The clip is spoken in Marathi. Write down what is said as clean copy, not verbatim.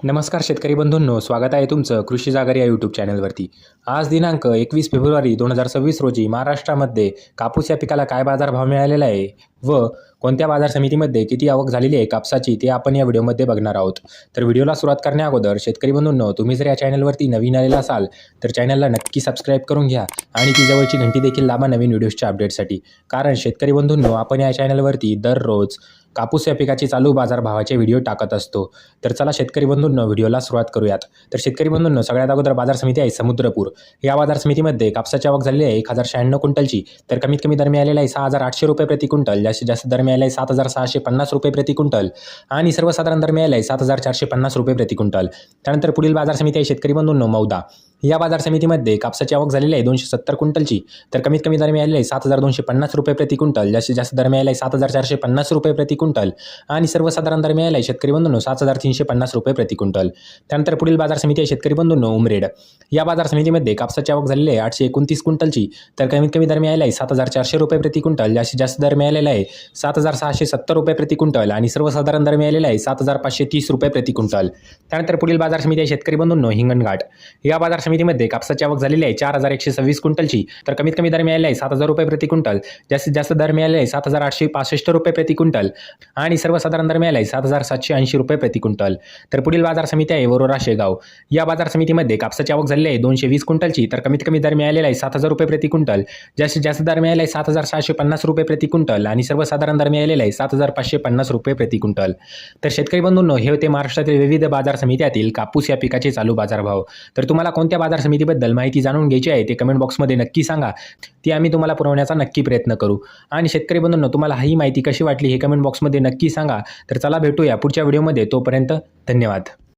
नमस्कार शेतकरी बंधूंनो, स्वागत आहे तुमचं कृषी जागर या यूट्यूब चॅनलवरती। आज दिनांक 21 फेब्रुवारी 2026 रोजी महाराष्ट्रामध्ये कापूस या पिकाला काय बाजारभाव मिळालेला आहे व कोणत्या बाजार समितीमध्ये किती आवक झालेली आहे कापसाची ते आपण या व्हिडिओमध्ये बघणार आहोत। तर व्हिडिओला सुरुवात करण्याअगोदर शेतकरी बंधूंनो, तुम्ही जर या चॅनलवरती नवीन आलेला असाल तर चॅनलला नक्की सबस्क्राईब करून घ्या आणि ती जवळची घंटी देखील दाबा नवीन व्हिडिओजच्या अपडेटसाठी। कारण शेतकरी बंधूंनो, आपण या चॅनलवरती दररोज कापूस या पिकाची चालू बाजारभावाचे व्हिडिओ टाकत असतो। तर चला शेतकरी बंधूंनो, व्हिडिओला सुरुवात करूयात। तर शेतकरी बंधूंनो, सगळ्यात अगोदर बाजार समिती आहे समुद्रपूर। या बाजार समितीमध्ये कापसाची आवक झालेली आहे 1096 क्विंटलची। तर कमीत कमी दर मिळालेला आहे 6800 रुपये प्रति क्विंटल, जास्तीत जास्त दर मिळाला आहे 7650 रुपये प्रति क्विंटल आणि सर्वसाधारण दर मिळाला आहे 7450 रुपये प्रति क्विंटल। त्यानंतर पुढील बाजार समिती आहे शेतकरी बंधूंनो मौदा। या बाजार समितीमध्ये कापसाची आवक झालेली आहे 270 क्विंटलची। तर कमीत कमी दर मिळालेला आहे 7250 रुपये प्रति क्विंटल, जास्तीत जास्त दर मिळाला आहे 7450 रुपये प्रति क्विंटल आणि सर्वसाधारण दर मिळाला आहे शेतकरी बंधूंनो 7350 रुपये प्रति क्विंटल। त्यानंतर पुढील बाजार समिती आहे शेतकरी बंधूंनो उमरेड। या बाजार समितीमध्ये कापसाची आवक झालेली आहे 829 क्विंटलची। तर कमीत कमी दर मिळाला आहे 7400 रुपये प्रति क्विंटल, जास्तीत जास्त दर मिळालेला आहे 7670 रुपये प्रति क्विंटल आणि सर्वसाधारण दर मिळालेला आहे 7530 रुपये प्रति क्विंटल। त्यानंतर पुढील बाजार समिती आहे शेतकरी बंधूंनो हिंगणघाट। या बाजार समितीमध्ये कापसाची आवक झालेली आहे 4126 क्विंटलची। तर कमीत कमी दर मिळाला आहे 7000 रुपये प्रति क्विंटल, जास्तीत जास्त दर मिळाला आहे 7865 रुपये प्रति क्विंटल आणि सर्वसाधारण दर मिळाला आहे 7780 रुपये प्रति क्विंटल। तर पुढील बाजार समिती आहे वरोरा शेगाव। या बाजार समितीमध्ये कापसाची आवक झालेली आहे 220 क्विंटलची। तर कमीत कमी दर मिळालेला आहे 7000 रुपये प्रति क्विंटल, जास्तीत जास्त दर मिळाला आहे 7650 रुपये प्रति क्विंटल आणि सर्वसाधारण दर मिळालेला आहे 7550 रुपये प्रति क्विंटल। तर शेतकरी बंधूंनो, हे होते महाराष्ट्रातील विविध बाजार समित्यातील कापूस या पिकाचे चालू बाजारभाव। तर तुम्हाला कोणत्या बाजार समितीबद्दल माहिती जाणून घ्यायची आहे ते कमेंट बॉक्समध्ये नक्की सांगा, ती आम्ही तुम्हाला पुरवण्याचा नक्की प्रयत्न करू। आणि शेतकरी बंधूंनो, तुम्हाला ही माहिती कशी वाटली हे कमेंट बॉक्समध्ये नक्की सांगा। तर चला भेटूया पुढच्या व्हिडिओमध्ये, तोपर्यंत धन्यवाद।